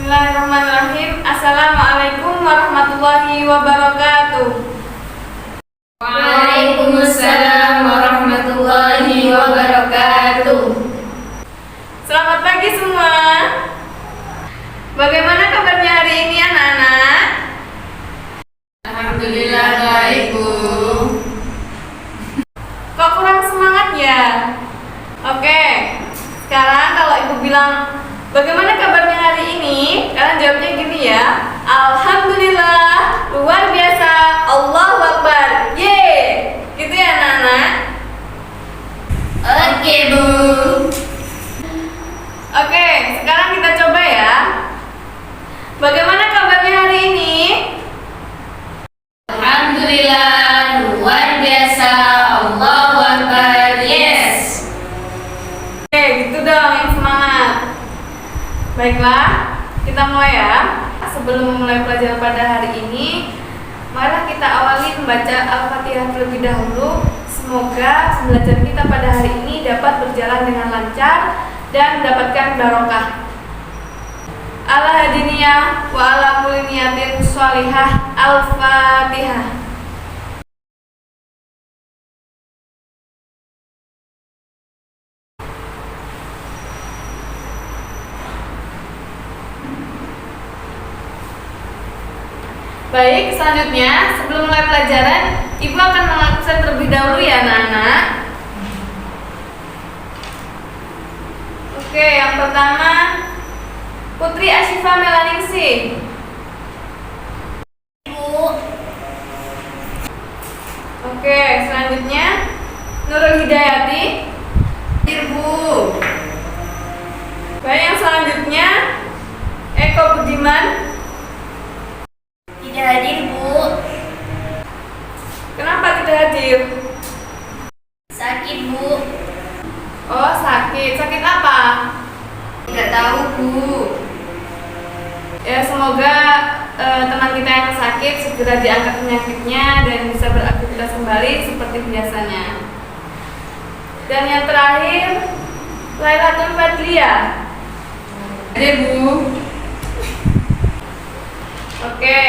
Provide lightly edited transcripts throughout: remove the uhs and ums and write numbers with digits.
Bismillahirrahmanirrahim. Assalamualaikum warahmatullahi wabarakatuh. Waalaikumsalam warahmatullahi wabarakatuh. Selamat pagi semua. Bagaimana kabarnya hari ini anak-anak? Alhamdulillah baik, Bu. Kok kurang semangat ya? Oke, sekarang kalau ibu bilang bagaimana kabarnya hari ini, kalian jawabnya gini ya. Alhamdulillah, luar biasa, Allahu Akbar, yeay. Gitu ya anak-anak? Oke, Bu. Oke, sekarang kita coba ya. Bagaimana kabarnya hari ini? Alhamdulillah, luar biasa, Allahu Akbar, yes. Oke, gitu dong, yang semangat. Baiklah, kita mulai ya. Sebelum memulai pelajaran pada hari ini, marilah kita awali membaca Al-Fatihah terlebih dahulu. Semoga pembelajaran kita pada hari ini dapat berjalan dengan lancar dan mendapatkan barokah. Ala hadiniyah wa ala kulli niyatin sholihah. Al-Fatihah. Baik, selanjutnya sebelum mulai pelajaran, Ibu akan mengabsen terlebih dahulu ya anak-anak. Oke, yang pertama Putri Asyifa Melaningsih. Bu. Oke, selanjutnya Nurul Hidayati. Bu. Baik, yang selanjutnya Eko Budiman. Tidak hadir, Bu. Kenapa tidak hadir? Sakit, Bu. Oh, sakit. Sakit apa? Tidak tahu, Bu. Ya, semoga teman kita yang sakit segera diangkat penyakitnya dan bisa beraktivitas kembali seperti biasanya. Dan yang terakhir, Lailatul Fadliyah. Hadir, Bu. Oke.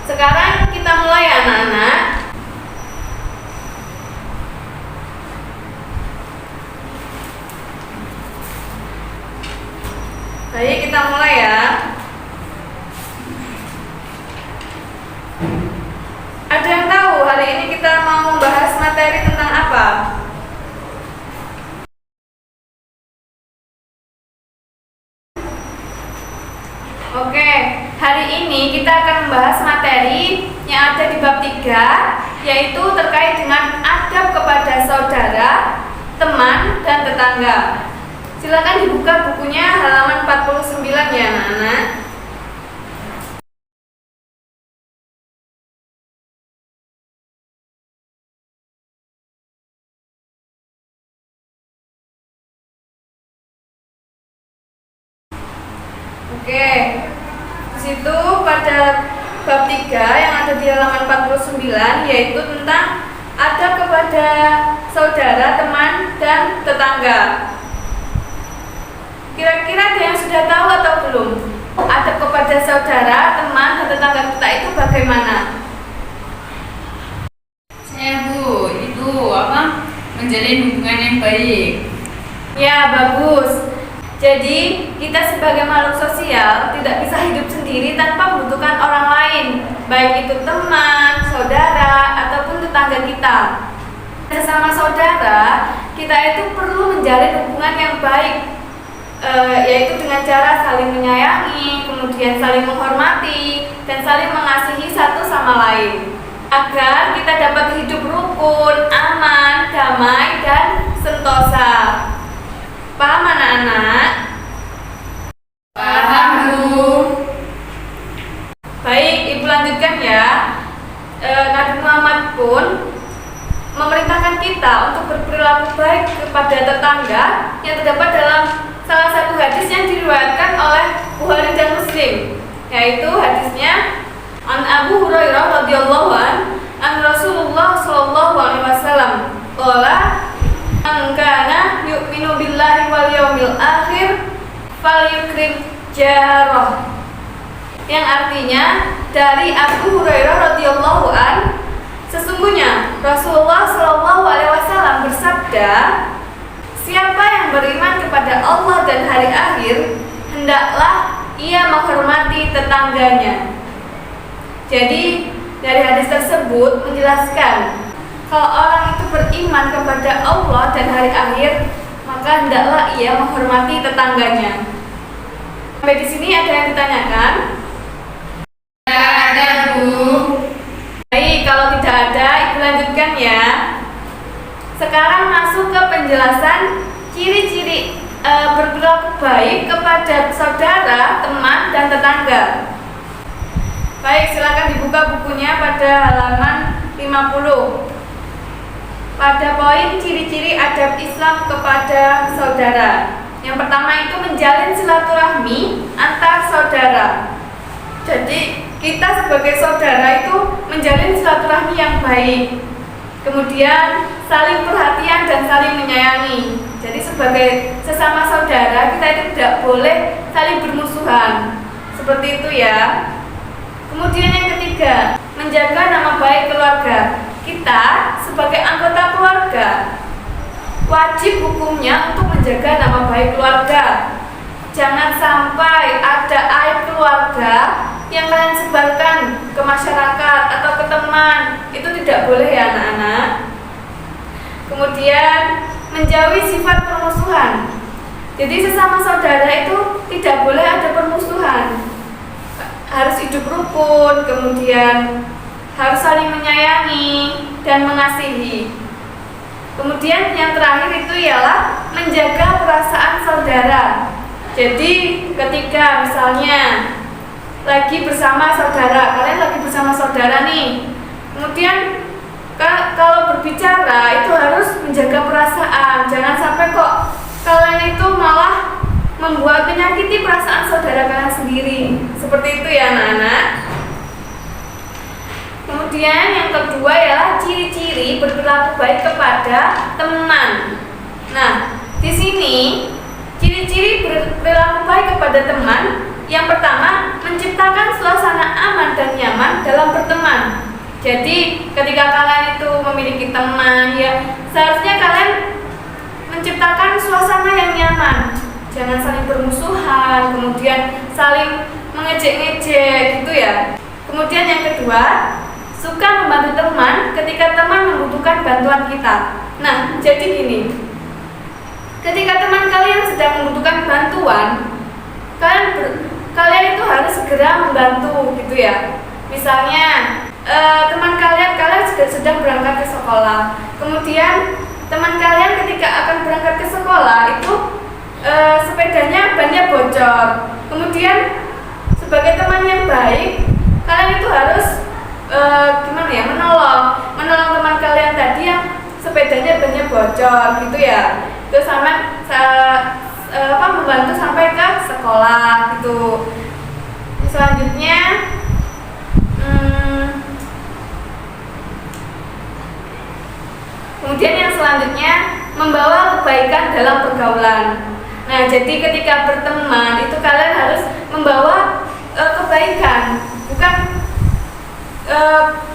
Sekarang kita mulai ya anak-anak. Baik, kita mulai ya. Ada yang tahu hari ini kita mau membahas materi tentang apa? Oke, hari ini kita akan membahas materi yang ada di bab 3, yaitu terkait dengan adab kepada saudara, teman, dan tetangga. Silakan dibuka bukunya halaman 49 ya anak-anak. Oke, di situ pada bab 3 yang ada di halaman 49 yaitu tentang adab kepada saudara, teman, dan tetangga. Kira-kira ada yang sudah tahu atau belum? Adab kepada saudara, teman, dan tetangga kita itu bagaimana? Saya, Bu, itu menjalin hubungan yang baik. Ya, bagus. Jadi, kita sebagai makhluk sosial tidak bisa hidup sendiri tanpa membutuhkan orang lain, baik itu teman, saudara, ataupun tetangga kita. Sesama saudara, kita itu perlu menjalin hubungan yang baik, yaitu dengan cara saling menyayangi, kemudian saling menghormati, dan saling mengasihi satu sama lain, agar kita dapat hidup rukun, aman, damai, dan sentosa. Paham anak-anak? Paham, Bu. Baik, Ibu lanjutkan ya. Nabi Muhammad pun memerintahkan kita untuk berperilaku baik kepada tetangga yang terdapat dalam salah satu hadis yang diriwayatkan oleh Bukhari dan Muslim, yaitu hadisnya An Abu Hurairah radhiyallahu an Rasulullah sallallahu alaihi wasallam qala man kana yu'minu billahi wal yawmil akhir falyukrim jarah, yang artinya dari Abu Hurairah radhiyallahu an, sesungguhnya Rasulullah Shallallahu Alaihi Wasallam bersabda, siapa yang beriman kepada Allah dan hari akhir, hendaklah ia menghormati tetangganya. Jadi dari hadis tersebut menjelaskan kalau orang itu beriman kepada Allah dan hari akhir, maka hendaklah ia menghormati tetangganya. Sampai di sini ada yang ditanyakan? Tidak ada, Bu. Baik, kalau tidak ada, Ibu lanjutkan ya. Sekarang masuk ke penjelasan ciri-ciri berperilaku baik kepada saudara, teman, dan tetangga. Baik, silakan dibuka bukunya pada halaman 50. Pada poin ciri-ciri adab Islam kepada saudara. Yang pertama itu menjalin silaturahmi antar saudara. Jadi kita sebagai saudara itu menjalin silaturahmi yang baik. Kemudian saling perhatian dan saling menyayangi. Jadi sebagai sesama saudara kita itu tidak boleh saling bermusuhan. Seperti itu ya. Kemudian yang ketiga, menjaga nama baik keluarga. Kita sebagai anggota keluarga wajib hukumnya untuk menjaga nama baik keluarga. Jangan sampai ada aib keluarga yang kalian sebarkan ke masyarakat atau ke teman. Itu tidak boleh ya anak-anak. Kemudian menjauhi sifat permusuhan. Jadi sesama saudara itu tidak boleh ada permusuhan. Harus hidup rukun, kemudian harus saling menyayangi dan mengasihi. Kemudian yang terakhir itu ialah menjaga perasaan saudara. Jadi ketika misalnya lagi bersama saudara, kalian lagi bersama saudara nih, kemudian kalau berbicara itu harus menjaga perasaan. Jangan sampai kok kalian itu malah membuat menyakiti perasaan saudara kalian sendiri. Seperti itu ya anak-anak. Kemudian yang kedua ialah ciri-ciri berperilaku baik kepada teman. Nah, di sini ciri-ciri berperilaku baik kepada teman. Yang pertama, menciptakan suasana aman dan nyaman dalam berteman. Jadi, ketika kalian itu memiliki teman, ya seharusnya kalian menciptakan suasana yang nyaman. Jangan saling bermusuhan, kemudian saling mengejek-ngejek gitu ya. Kemudian yang kedua, suka membantu teman ketika teman membutuhkan bantuan kita. Nah, jadi gini, ketika teman kalian sedang membutuhkan bantuan, kalian itu harus segera membantu gitu ya. Misalnya teman kalian sedang berangkat ke sekolah, kemudian teman kalian ketika akan berangkat ke sekolah itu sepedanya bannya bocor. Kemudian sebagai teman yang baik, kalian itu harus menolong teman kalian tadi yang sepedanya bannya bocor gitu ya. Itu membantu sampai ke sekolah gitu. Selanjutnya kemudian yang selanjutnya membawa kebaikan dalam pergaulan. Nah, jadi ketika berteman itu kalian harus membawa kebaikan,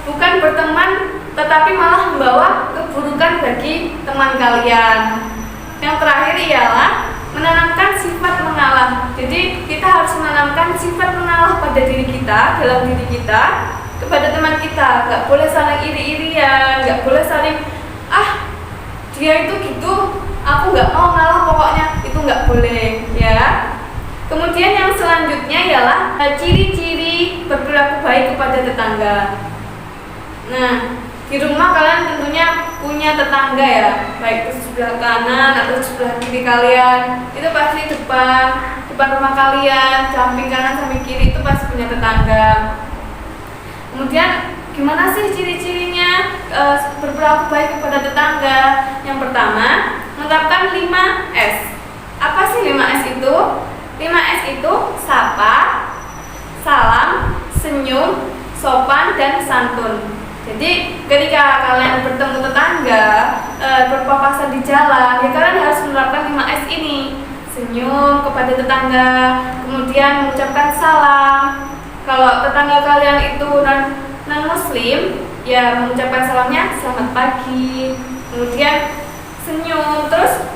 bukan berteman tetapi malah membawa keburukan bagi teman kalian. Yang terakhir ialah menanamkan sifat mengalah. Jadi kita harus menanamkan sifat mengalah pada diri kita, dalam diri kita, kepada teman kita. Gak boleh saling iri-irian, gak boleh saling dia itu gitu, aku nggak mau ngalah pokoknya, itu nggak boleh ya. Kemudian yang selanjutnya ialah ciri-ciri berperilaku baik kepada tetangga. Nah, di rumah kalian tentunya punya tetangga ya, baik itu sebelah kanan atau sebelah kiri kalian. Itu pasti depan rumah kalian, samping kanan samping kiri itu pasti punya tetangga. Kemudian gimana sih ciri-cirinya berperilaku baik kepada tetangga? Yang pertama, menerapkan 5S. Apa sih 5S itu? 5S itu sapa, salam, senyum, sopan, dan santun. Jadi ketika kalian bertemu tetangga, berpapasan di jalan, ya kalian harus menerapkan 5S ini. senyum kepada tetangga, kemudian mengucapkan salam. Kalau tetangga kalian itu non muslim, ya mengucapkan salamnya selamat pagi, kemudian senyum. Terus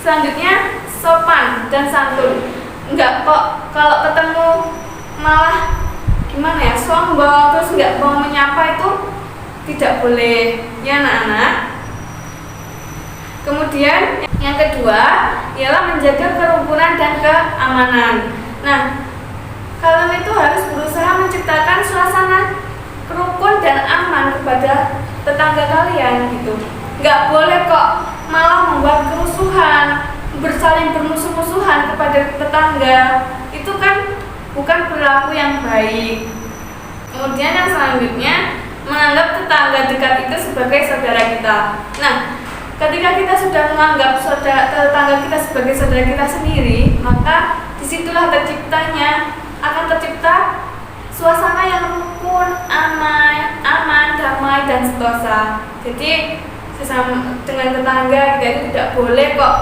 selanjutnya sopan dan santun. Enggak kok kalau ketemu malah gimana ya, sombong, terus enggak mau menyapa, itu tidak boleh ya anak-anak. Kemudian yang kedua ialah menjaga kerukunan dan keamanan. Nah, kalian itu harus berusaha menciptakan suasana rukun dan aman kepada tetangga kalian gitu. Nggak boleh kok malah membuat kerusuhan, bersaling bermusuh-musuhan kepada tetangga. Itu kan bukan perilaku yang baik. Kemudian yang selanjutnya, menganggap tetangga dekat itu sebagai saudara kita. Nah, ketika kita sudah menganggap tetangga kita sebagai saudara kita sendiri, maka disitulah akan tercipta suasana yang rukun, aman, damai, dan sentosa. Jadi dengan tetangga kita itu tidak boleh kok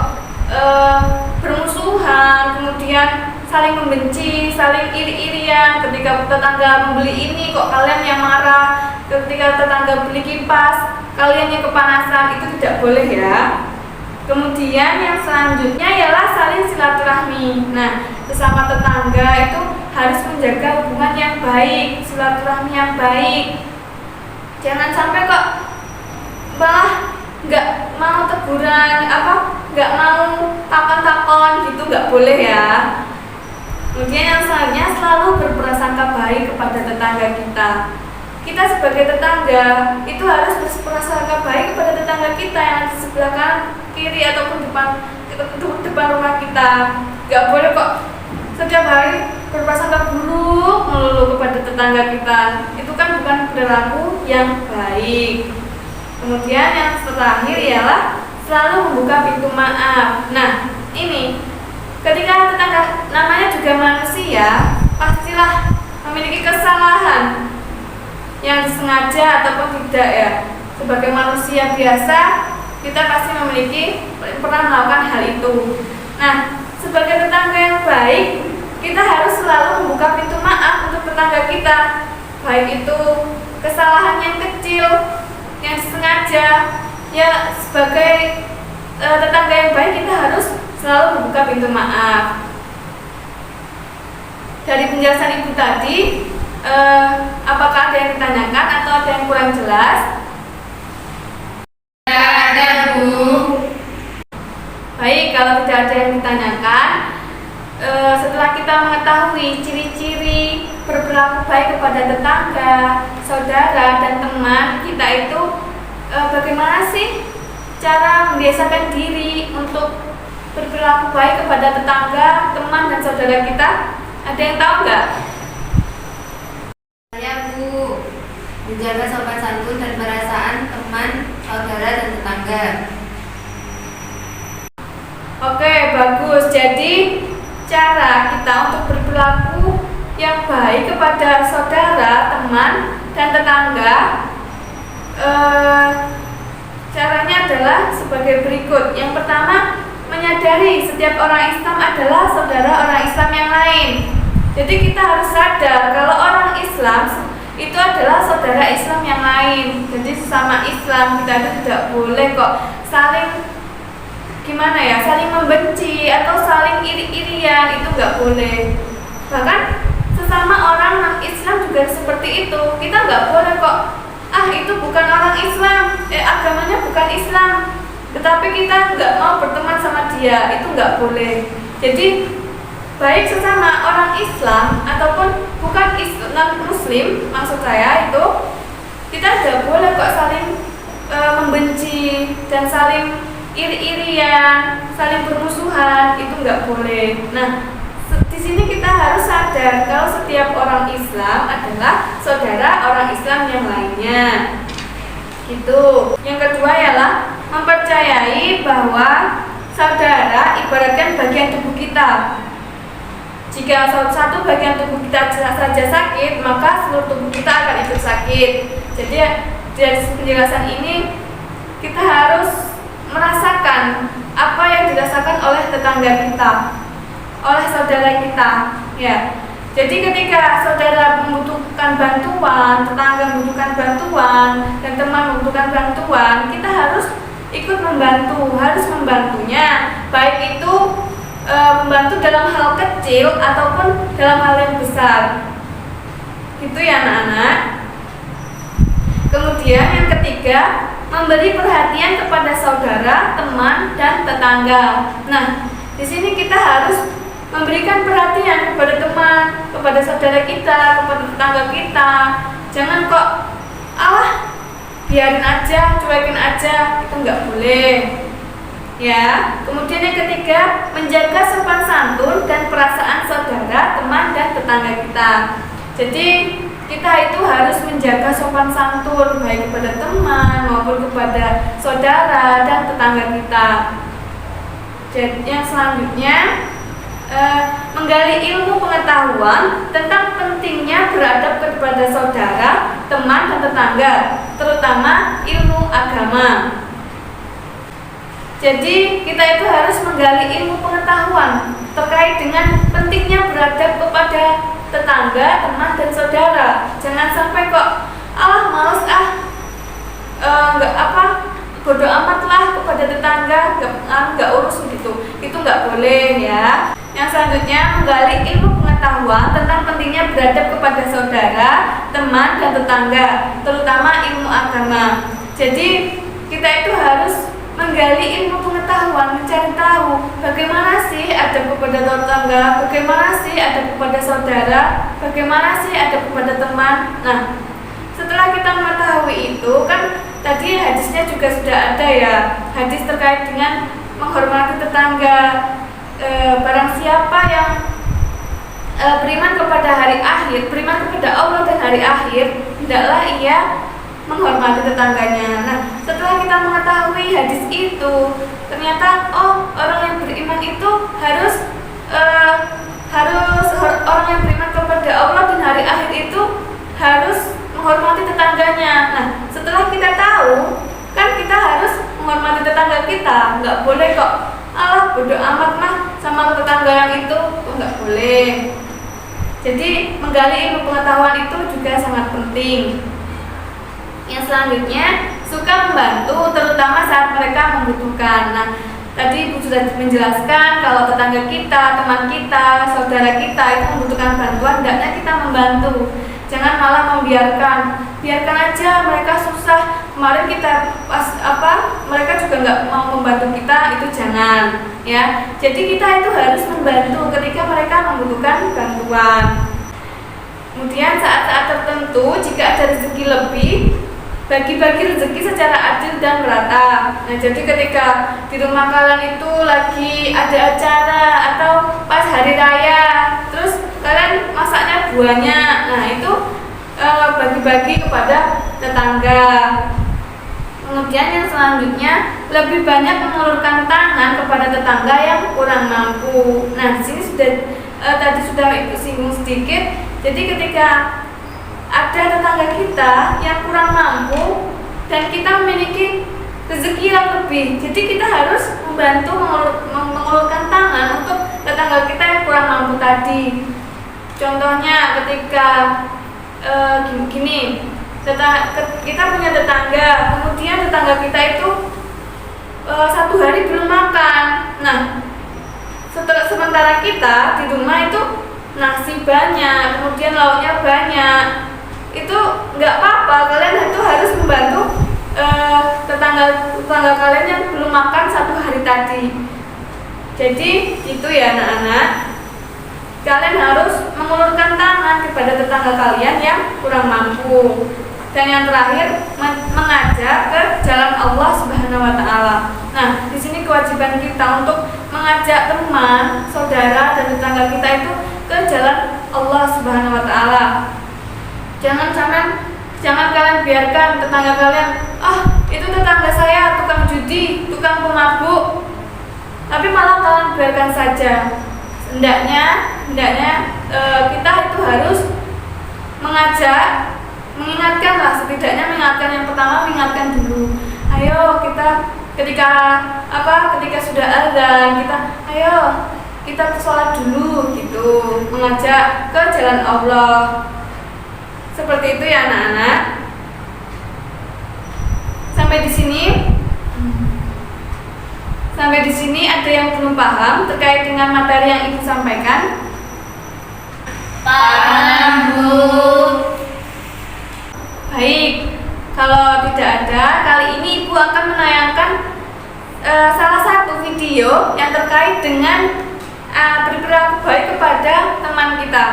bermusuhan, kemudian saling membenci, saling iri-irian. Ketika tetangga membeli ini kok kalian yang marah, ketika tetangga beli kipas kalian yang kepanasan, itu tidak boleh ya. Kemudian yang selanjutnya ialah saling silaturahmi. Nah, sesama tetangga itu harus menjaga hubungan yang baik, silaturahmi yang baik. Jangan sampai kok malah nggak mau teguran, nggak mau takon-takon gitu, nggak boleh ya. Kemudian yang selanjutnya, selalu berprasangka baik kepada tetangga kita. Kita sebagai tetangga itu harus berprasangka baik kepada tetangga kita yang di sebelah kanan, kiri, ataupun depan rumah kita. Nggak boleh kok setiap hari berprasangka buruk melulu kepada tetangga kita. Itu kan bukan perilaku yang baik. Kemudian yang terakhir ialah selalu membuka pintu maaf. Nah, ini ketika tetangga namanya juga manusia, pastilah memiliki kesalahan yang disengaja ataupun tidak ya. Sebagai manusia biasa, kita pasti pernah melakukan hal itu. Nah, sebagai tetangga yang baik, kita harus selalu membuka pintu maaf untuk tetangga kita, baik itu kesalahan yang kecil, yang disengaja. Ya, sebagai tetangga yang baik, kita harus selalu membuka pintu maaf. Dari penjelasan ibu tadi, apakah ada yang ditanyakan atau ada yang kurang jelas? Tidak ada, Bu. Baik, kalau tidak ada yang ditanyakan, setelah kita mengetahui ciri-ciri berperilaku baik kepada tetangga, saudara, dan teman kita itu, bagaimana sih cara membiasakan diri untuk berperilaku baik kepada tetangga, teman, dan saudara kita? Ada yang tahu nggak? Saya, Bu, menjaga sopan santun dan perasaan teman, saudara, dan tetangga. Oke, bagus. Jadi cara kita untuk berperilaku yang baik kepada saudara, teman, dan tetangga, caranya adalah sebagai berikut. Yang pertama, menyadari setiap orang Islam adalah saudara orang Islam yang lain. Jadi kita harus sadar kalau orang Islam itu adalah saudara Islam yang lain. Jadi sesama Islam kita itu tidak boleh kok saling saling membenci atau saling iri-irian, itu nggak boleh. Bahkan sesama orang non-Islam juga seperti itu. Kita nggak boleh kok, itu bukan orang Islam, agamanya bukan Islam, tetapi kita nggak mau berteman sama dia, itu nggak boleh. Jadi baik sesama orang Islam ataupun bukan non-Muslim, maksud saya itu kita nggak boleh kok saling membenci dan saling iri-irian, saling bermusuhan, itu nggak boleh. Nah, di sini kita harus sadar kalau setiap orang Islam adalah saudara orang Islam yang lainnya. Gitu. Yang kedua ialah mempercayai bahwa saudara ibaratkan bagian tubuh kita. Jika satu bagian tubuh kita saja sakit, maka seluruh tubuh kita akan ikut sakit. Jadi dari penjelasan ini kita harus merasakan apa yang dirasakan oleh tetangga kita, oleh saudara kita, ya. Jadi ketika saudara membutuhkan bantuan, tetangga membutuhkan bantuan, dan teman membutuhkan bantuan, kita harus ikut membantu, harus membantunya, baik itu membantu dalam hal kecil ataupun dalam hal yang besar. Itu ya anak-anak. Kemudian yang ketiga, memberi perhatian kepada saudara, teman, dan tetangga. Nah, di sini kita harus memberikan perhatian kepada teman, kepada saudara kita, kepada tetangga kita. Jangan kok biarin aja, cuekin aja, itu nggak boleh. Ya. Kemudian yang ketiga, menjaga sopan santun dan perasaan saudara, teman, dan tetangga kita. Jadi kita itu harus menjaga sopan santun baik kepada teman maupun kepada saudara dan tetangga kita. Jadi yang selanjutnya, menggali ilmu pengetahuan tentang pentingnya beradab kepada saudara, teman, dan tetangga, terutama ilmu agama. Jadi kita itu harus menggali ilmu pengetahuan terkait dengan pentingnya beradab kepada tetangga, teman, dan saudara. Jangan sampai kok males bodo amat lah kepada tetangga, nggak urus gitu. Itu nggak boleh ya. Yang selanjutnya, menggali ilmu pengetahuan tentang pentingnya beradab kepada saudara, teman, dan tetangga, terutama ilmu agama. Jadi kita itu harus menggali ilmu pengetahuan, mencari tahu bagaimana sih adab kepada tetangga, bagaimana sih adab kepada saudara, bagaimana sih adab kepada teman. Nah, setelah kita mengetahui itu, kan tadi hadisnya juga sudah ada ya, hadis terkait dengan menghormati tetangga. Barang siapa yang beriman kepada hari akhir, beriman kepada Allah dan hari akhir, hendaklah ia menghormati tetangganya. Nah, setelah kita mengetahui hadis itu, ternyata orang yang beriman itu harus orang yang beriman kepada Allah dan hari akhir itu harus menghormati tetangganya. Nah, setelah kita tahu, kan kita harus menghormati tetangga kita. Nggak boleh kok bodo amat mah sama tetangga yang itu, nggak boleh. Jadi menggali ilmu pengetahuan itu juga sangat penting. Yang selanjutnya, suka membantu terutama saat mereka membutuhkan. Nah, tadi Ibu sudah menjelaskan kalau tetangga kita, teman kita, saudara kita itu membutuhkan bantuan, hendaknya kita membantu. Jangan malah biarkan aja mereka susah. Kemarin kita mereka juga nggak mau membantu kita, itu jangan ya. Jadi kita itu harus membantu ketika mereka membutuhkan bantuan. Kemudian saat-saat tertentu jika ada rezeki lebih, bagi-bagi rezeki secara adil dan merata. Nah, jadi ketika di rumah kalian itu lagi ada acara atau pas hari raya, terus kalian masaknya banyak, nah itu bagi-bagi kepada tetangga. Kemudian yang selanjutnya, lebih banyak mengulurkan tangan kepada tetangga yang kurang mampu. Nah, di sini tadi sudah Ibu singgung sedikit. Jadi ketika ada tetangga kita yang kurang mampu dan kita memiliki rezeki yang lebih, jadi kita harus membantu mengulurkan tangan untuk tetangga kita yang kurang mampu tadi. Contohnya ketika kita punya tetangga, kemudian tetangga kita itu satu hari belum makan. Nah, sementara kita di rumah itu nasi banyak, kemudian lauknya banyak, itu nggak apa-apa, kalian itu harus membantu tetangga kalian yang belum makan satu hari tadi. Jadi itu ya anak-anak, kalian harus mengulurkan tangan kepada tetangga kalian yang kurang mampu. Dan yang terakhir, mengajak ke jalan Allah Subhanahu wa taala. Nah, di sini kewajiban kita untuk mengajak teman, saudara, dan tetangga kita itu ke jalan Allah Subhanahu wa taala. Jangan kalian biarkan tetangga kalian, itu tetangga saya tukang judi, tukang pemabuk, tapi malah kalian biarkan saja. Hendaknya kita itu harus mengingatkan lah, setidaknya mengingatkan. Yang pertama mengingatkan dulu, ayo kita ketika sudah azan kita sholat dulu gitu, mengajak ke jalan Allah. Seperti itu ya anak-anak. Sampai di sini ada yang belum paham terkait dengan materi yang Ibu sampaikan? Paham, Bu. Baik, kalau tidak ada, kali ini Ibu akan menayangkan salah satu video yang terkait dengan berperilaku baik kepada teman kita,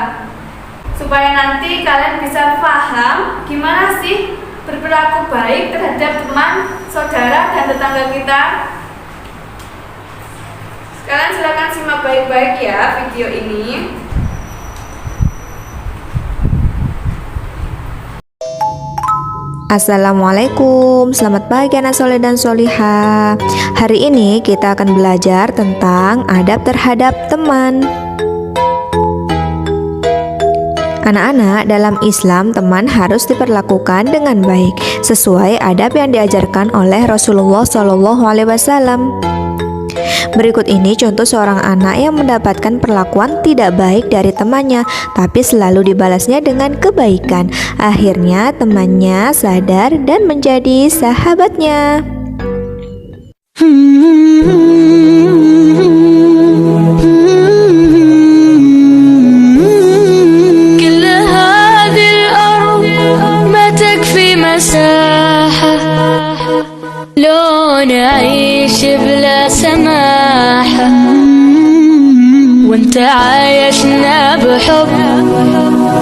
supaya nanti kalian bisa paham gimana sih berperilaku baik terhadap teman, saudara, dan tetangga kita. Kalian silakan simak baik-baik ya video ini. Assalamualaikum, selamat pagi anak soleh dan solihah. Hari ini kita akan belajar tentang adab terhadap teman. Anak-anak, dalam Islam teman harus diperlakukan dengan baik sesuai adab yang diajarkan oleh Rasulullah SAW. Berikut ini contoh seorang anak yang mendapatkan perlakuan tidak baik dari temannya, tapi selalu dibalasnya dengan kebaikan. Akhirnya temannya sadar dan menjadi sahabatnya. نعيش بلا سماحة وانت عايشنا بحب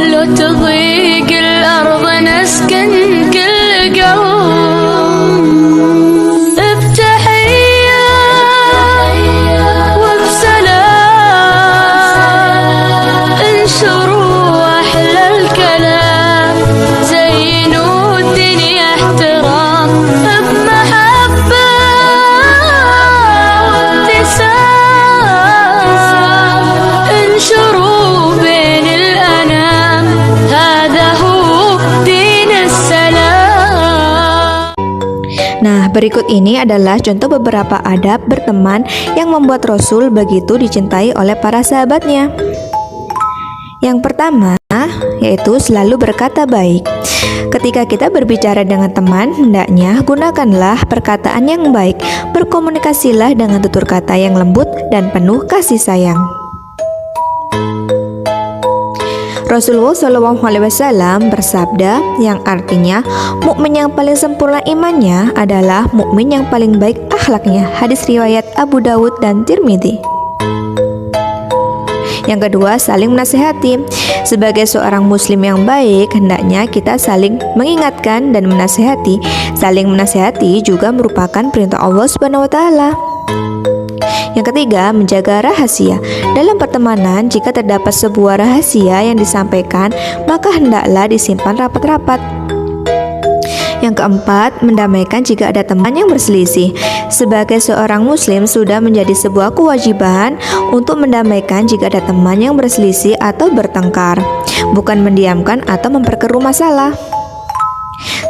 لو تضيق الأرض نسكن كل قلب بتحية وبسلام انشروا أحلى الكلام زينوا الدنيا احترام بمحبة انشروا بين الأنام هذا هو دين السلام. Nah, berikut ini adalah contoh beberapa adab berteman yang membuat Rasul begitu dicintai oleh para sahabatnya. Yang pertama, yaitu selalu berkata baik. Ketika kita berbicara dengan teman, hendaknya gunakanlah perkataan yang baik. Berkomunikasilah dengan tutur kata yang lembut dan penuh kasih sayang. Rasulullah SAW bersabda yang artinya mukmin yang paling sempurna imannya adalah mukmin yang paling baik akhlaknya. Hadis riwayat Abu Dawud dan Tirmidzi. Yang kedua, saling menasihati. Sebagai seorang muslim yang baik, hendaknya kita saling mengingatkan dan menasihati. Saling menasihati juga merupakan perintah Allah SWT. Yang ketiga, menjaga rahasia. Dalam pertemanan, jika terdapat sebuah rahasia yang disampaikan, maka hendaklah disimpan rapat-rapat. Yang keempat, mendamaikan jika ada teman yang berselisih. Sebagai seorang muslim sudah menjadi sebuah kewajiban untuk mendamaikan jika ada teman yang berselisih atau bertengkar, bukan mendiamkan atau memperkeruh masalah.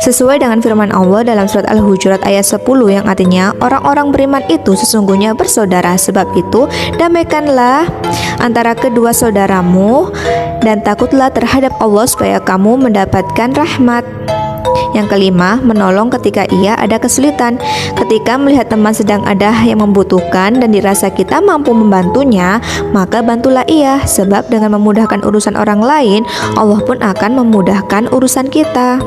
Sesuai dengan firman Allah dalam surat Al-Hujurat ayat 10 yang artinya orang-orang beriman itu sesungguhnya bersaudara. Sebab itu damaikanlah antara kedua saudaramu dan takutlah terhadap Allah supaya kamu mendapatkan rahmat. Yang kelima, menolong ketika ia ada kesulitan. Ketika melihat teman sedang ada yang membutuhkan dan dirasa kita mampu membantunya, maka bantulah ia. Sebab dengan memudahkan urusan orang lain, Allah pun akan memudahkan urusan kita.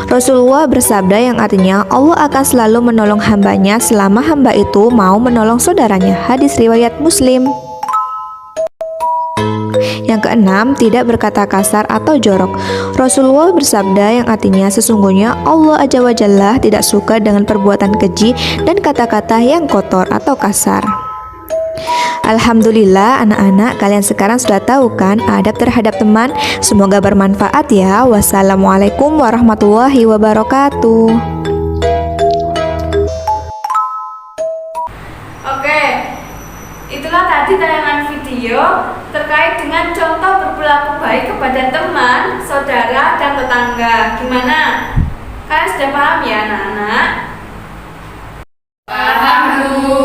Rasulullah bersabda yang artinya Allah akan selalu menolong hambanya selama hamba itu mau menolong saudaranya. Hadis riwayat Muslim. Yang keenam, tidak berkata kasar atau jorok. Rasulullah bersabda yang artinya sesungguhnya Allah Azza wa Jalla tidak suka dengan perbuatan keji dan kata-kata yang kotor atau kasar. Alhamdulillah anak-anak, kalian sekarang sudah tahu kan adab terhadap teman. Semoga bermanfaat ya. Wassalamualaikum warahmatullahi wabarakatuh. Oke, itulah tadi tayangan video terkait dengan contoh berperilaku baik kepada teman, saudara, dan tetangga. Gimana? Kalian sudah paham ya anak-anak? Paham, Bu.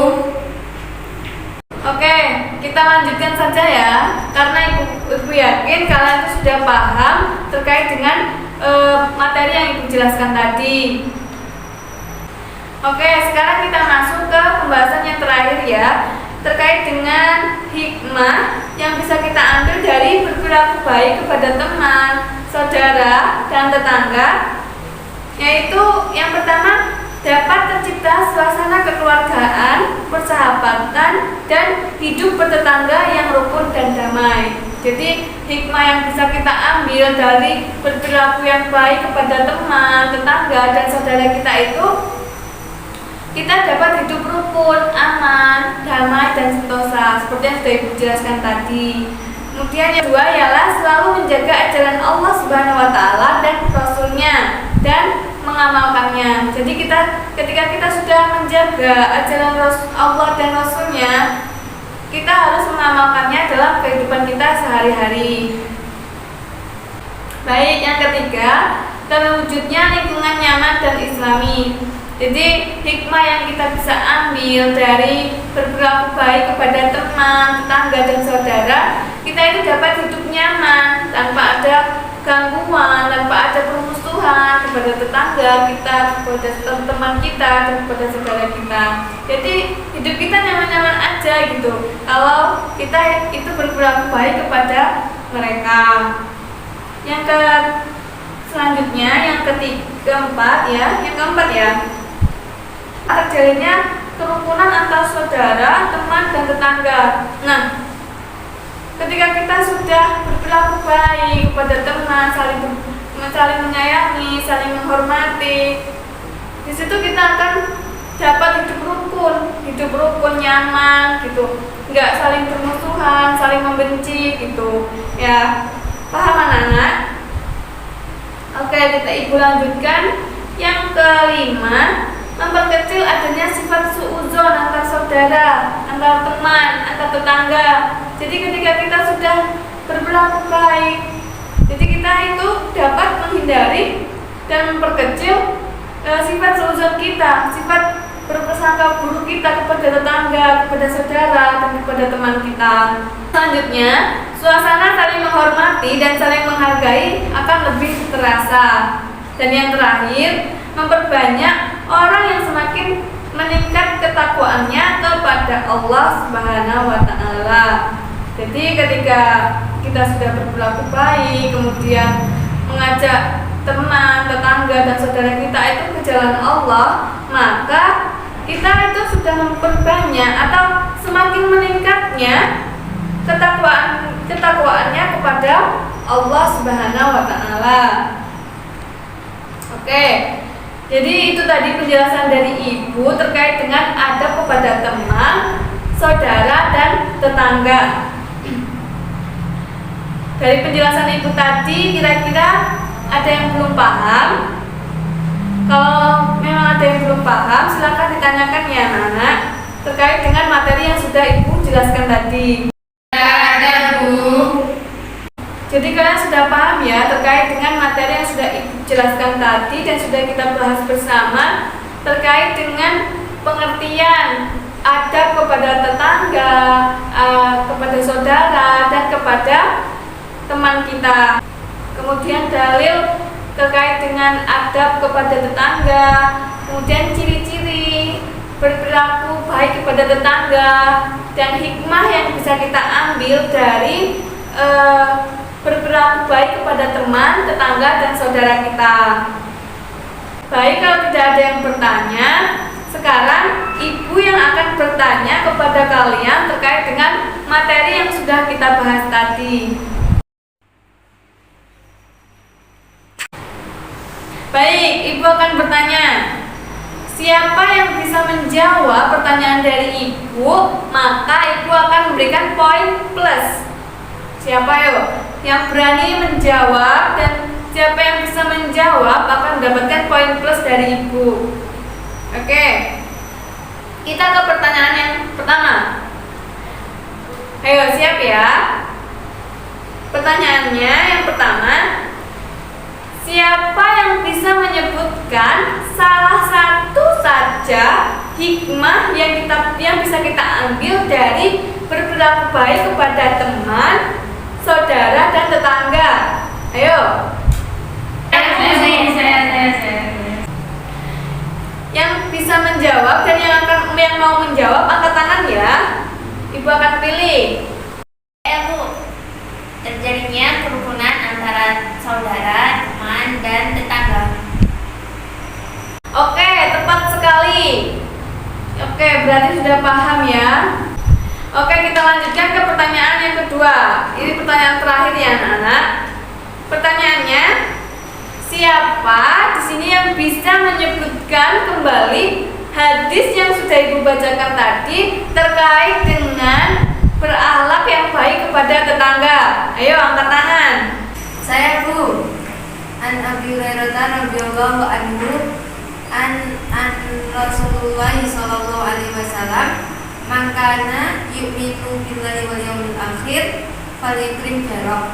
Oke, kita lanjutkan saja ya. Karena ibu yakin kalian itu sudah paham terkait dengan materi yang ibu jelaskan tadi. Oke, sekarang kita masuk ke pembahasan yang terakhir ya, terkait dengan hikmah yang bisa kita ambil dari berperilaku baik kepada teman, saudara, dan tetangga. Yaitu yang pertama, dapat tercipta suasana kekeluargaan, persahabatan, dan hidup bertetangga yang rukun dan damai. Jadi hikmah yang bisa kita ambil dari berperilaku yang baik kepada teman, tetangga, dan saudara kita itu, kita dapat hidup rukun, aman, damai, dan sentosa seperti yang sudah ibu jelaskan tadi. Kemudian yang kedua ialah selalu menjaga ajaran Allah Subhanahu wa Ta'ala dan Rasulnya dan mengamalkannya. Jadi ketika kita sudah menjaga ajaran Allah dan Rasulnya, kita harus mengamalkannya dalam kehidupan kita sehari-hari. Baik, yang ketiga, terwujudnya lingkungan nyaman dan islami. Jadi hikmah yang kita bisa ambil dari berperilaku baik kepada teman, tetangga, dan saudara, kita itu dapat hidup nyaman tanpa ada gangguan, tanpa ada permusuhan kepada tetangga kita, kepada teman kita, dan kepada saudara kita. Jadi hidup kita nyaman-nyaman aja gitu kalau kita itu berperilaku baik kepada mereka. Selanjutnya yang keempat ya, terjalinnya kerukunan antar saudara, teman, dan tetangga. Nah, ketika kita sudah berperilaku baik kepada teman, saling menyayangi, saling menghormati, di situ kita akan dapat hidup rukun, nyaman gitu, nggak saling bermusuhan, saling membenci gitu, ya. Paham anak-anak? Oke, kita ibu lanjutkan. Yang kelima, memperkecil adanya sifat suudzon antar saudara, antar teman, antar tetangga. Jadi ketika kita sudah berperilaku baik, jadi kita itu dapat menghindari dan memperkecil sifat suudzon kita, sifat berprasangka buruk kita kepada tetangga, kepada saudara, dan kepada teman kita. Selanjutnya, suasana saling menghormati dan saling menghargai akan lebih terasa. Dan yang terakhir, memperbanyak orang yang semakin meningkat ketakwaannya kepada Allah Subhanahu wa Ta'ala. Jadi ketika kita sudah berperilaku baik, kemudian mengajak teman, tetangga, dan saudara kita itu ke jalan Allah, maka kita itu sudah memperbanyak atau semakin meningkatnya ketakwaannya kepada Allah Subhanahu wa Ta'ala. Oke, jadi itu tadi penjelasan dari ibu terkait dengan adab kepada teman, saudara, dan tetangga. Dari penjelasan ibu tadi, kira-kira ada yang belum paham? Kalau memang ada yang belum paham, silakan ditanyakan ya anak-anak terkait dengan materi yang sudah ibu jelaskan tadi. Ada, Bu. Jadi kalian sudah paham ya terkait dengan materi yang sudah ibu jelaskan tadi dan sudah kita bahas bersama terkait dengan pengertian adab kepada tetangga, kepada saudara, dan kepada teman kita. Kemudian dalil terkait dengan adab kepada tetangga, kemudian ciri-ciri berperilaku baik kepada tetangga, dan hikmah yang bisa kita ambil dari berperilaku baik kepada teman, tetangga, dan saudara kita. Baik, kalau tidak ada yang bertanya, sekarang ibu yang akan bertanya kepada kalian terkait dengan materi yang sudah kita bahas tadi. Baik, ibu akan bertanya. Siapa yang bisa menjawab pertanyaan dari ibu, maka ibu akan memberikan poin plus. Siapa yuk yang berani menjawab, dan siapa yang bisa menjawab akan mendapatkan poin plus dari ibu. Oke, kita ke pertanyaan yang pertama. Ayo, siap ya. Pertanyaannya yang pertama, siapa yang bisa menyebutkan salah satu saja hikmah yang bisa kita ambil dari berperilaku baik kepada teman, saudara, dan tetangga. Ayo. Saya. Yang bisa menjawab dan yang mau menjawab angkat tangan ya. Ibu akan pilih. Bu, terjadinya kerukunan antara saudara, teman, dan tetangga. Oke, tepat sekali. Oke, berarti sudah paham ya. Oke, kita lanjutkan ke pertanyaan yang kedua. Ini pertanyaan terakhir ya anak-anak. Pertanyaannya, siapa di sini yang bisa menyebutkan kembali hadis yang sudah Ibu bacakan tadi terkait dengan berakhlak yang baik kepada tetangga? Ayo angkat tangan. Saya, Bu. An Abi Hurairah radhiyallahu anhu an Rasulullah sallallahu alaihi wasallam, man kana yu'minu billahi wal yawmil akhir falyukrim jarah.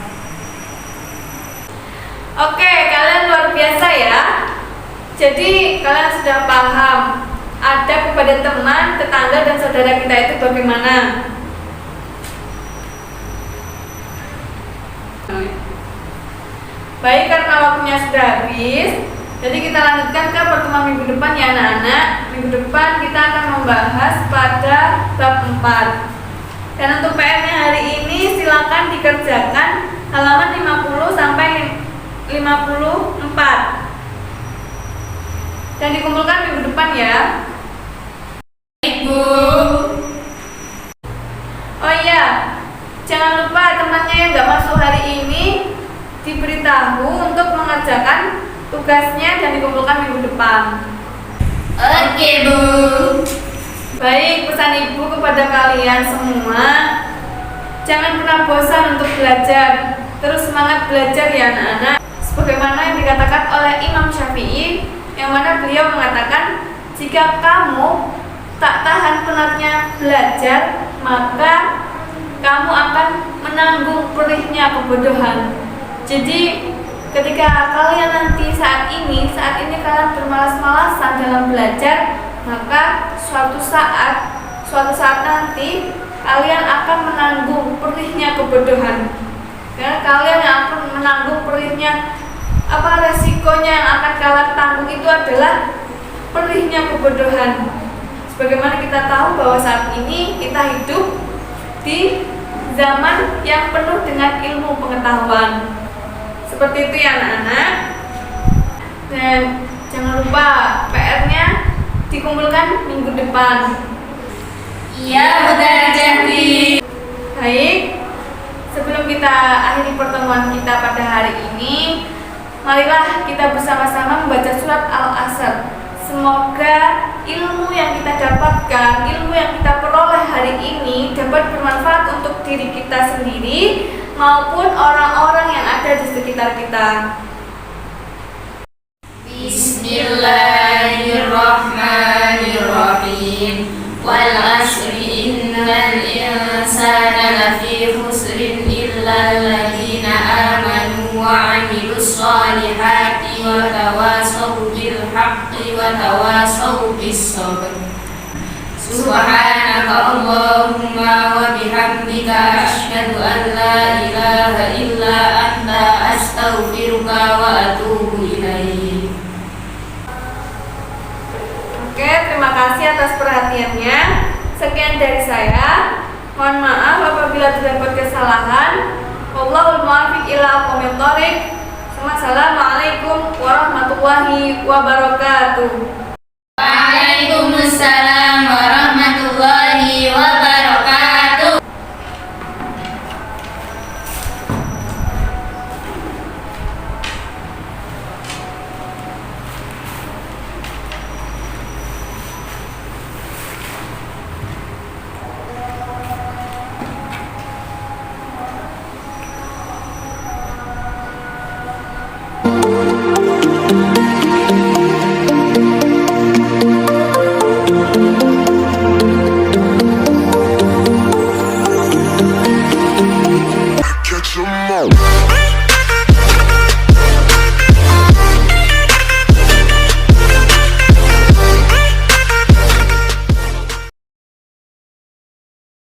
Oke, kalian luar biasa ya. Jadi kalian sudah paham adab kepada teman, tetangga, dan saudara kita itu bagaimana. Baik, karena waktunya sudah habis, jadi kita lanjutkan ke pertemuan minggu depan ya anak-anak. Minggu depan kita akan membahas pada bab 4. Dan untuk PR-nya hari ini silakan dikerjakan halaman 50 sampai 54 dan dikumpulkan minggu depan ya. Ibu. Oh iya, jangan lupa temannya yang gak masuk hari ini diberitahu untuk mengerjakan tugasnya dan dikumpulkan minggu depan. Oke, Bu. Baik, pesan Ibu kepada kalian semua, jangan pernah bosan untuk belajar. Terus semangat belajar ya anak-anak. Sebagaimana yang dikatakan oleh Imam Syafi'i, yang mana beliau mengatakan, jika kamu tak tahan penatnya belajar, maka kamu akan menanggung perihnya kebodohan. Jadi ketika kalian nanti saat ini kalian bermalas-malasan dalam belajar, maka suatu saat nanti kalian akan menanggung perihnya kebodohan. Karena kalian yang akan menanggung perihnya, resikonya yang akan kalian tanggung itu adalah perihnya kebodohan. Sebagaimana kita tahu bahwa saat ini kita hidup di zaman yang penuh dengan ilmu pengetahuan. Seperti itu ya anak-anak. Dan jangan lupa PR-nya dikumpulkan minggu depan. Iya, benar jadi. Baik, sebelum kita akhiri pertemuan kita pada hari ini, marilah kita bersama-sama membaca surat Al-Asr. Semoga ilmu yang kita dapatkan, ilmu yang kita peroleh hari ini dapat bermanfaat untuk diri kita sendiri maupun orang-orang yang ada di sekitar kita. Bismillahirrahmanirrahim. Wal asri innal insana lafi khusrin illa alladziina aamanu wa 'amilus shalihati wa tawasaw bil haqqi wa tawasaw bis sabr. Subhanaka Allahumma wa bihamdika asyhadu an la ilaha illa anta astaghfiruka wa atubu ilaik. Oke, terima kasih atas perhatiannya. Sekian dari saya. Mohon maaf apabila terdapat kesalahan. Wallahul muwaffiq ila aqwamit thoriq. Assalamualaikum warahmatullahi wabarakatuh. Waalaikumsalam warahmatullahi